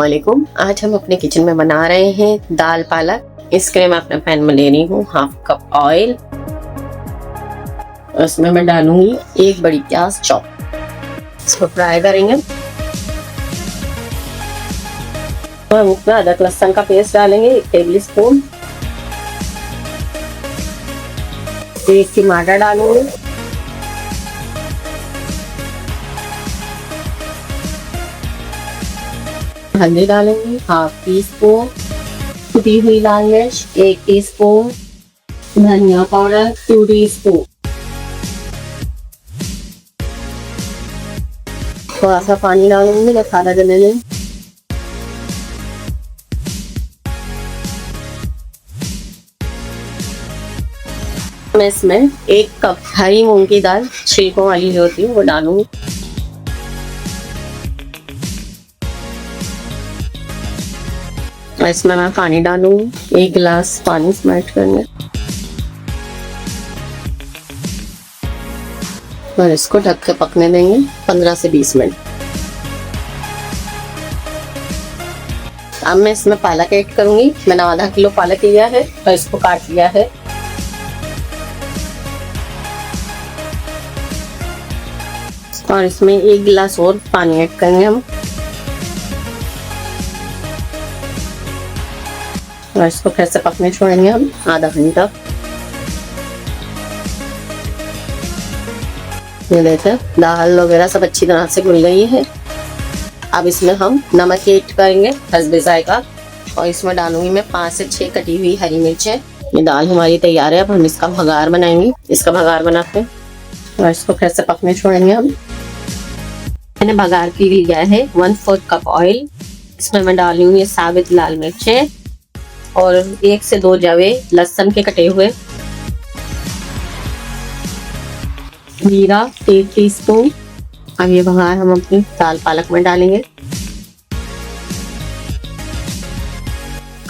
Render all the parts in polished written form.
अस्सलामुअलैकुम। आज हम अपने किचन में बना रहे हैं दाल पालक। इसके लिए मैं अपने पैन में ले रही हूँ हाफ कप ऑयल। उसमें मैं डालूंगी एक बड़ी प्याज चॉप। इसको फ्राई करेंगे। हम उसमें अदरक लहसुन का पेस्ट डालेंगे 1 टेबल स्पून। एक टमाटर डालूंगी। हल्दी डालेंगे हाफ टी स्पून। कुटी हुई लाल मिर्च 1 टीस्पून। धनिया पाउडर 2 टीस्पून। थोड़ा सा पानी डालूंगी मसाला जलने दें। मैं इसमें 1 कप हरी मूंग की दाल छिलकों वाली जो होती है वो डालूंगी। इसमें मैं पानी डालूंगी 1 गिलास पानी स्मैश करने और इसको ढक के पकने देंगे 15 से 20 मिनट। अब मैं इसमें पालक ऐड करूंगी। मैंने आधा किलो पालक लिया है और इसको काट लिया है। और इसमें 1 गिलास और पानी ऐड करेंगे हम और इसको फिर से पकने छोड़ेंगे हम आधा घंटा। ये देखिए दाल वगैरह सब अच्छी तरह से घुल गई है। अब इसमें हम नमक ऐड करेंगे हस्बे जायका और इसमें डालूंगी मैं 5 से 6 कटी हुई हरी मिर्चें। ये दाल हमारी तैयार है। अब हम इसका भगार बनाएंगे। इसका भगार बनाते हैं और इसको फिर से पकने छोड़ेंगे हम। मैंने भगार के लिए लिया है 1/4 कप ऑयल। इसमें मैं डालूंगी साबित लाल मिर्चें और 1 से 2 जवे लहसुन के कटे हुए। जीरा 1 टीस्पून। अब ये भगार हम अपनी दाल पालक में डालेंगे।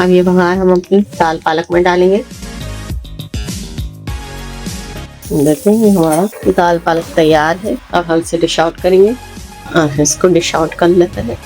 अब ये भगार हम अपनी दाल पालक में डालेंगे। देखते हैं हमारा दाल पालक तैयार है। अब हम इसे डिश आउट करेंगे। इसको डिश आउट कर लेते हैं।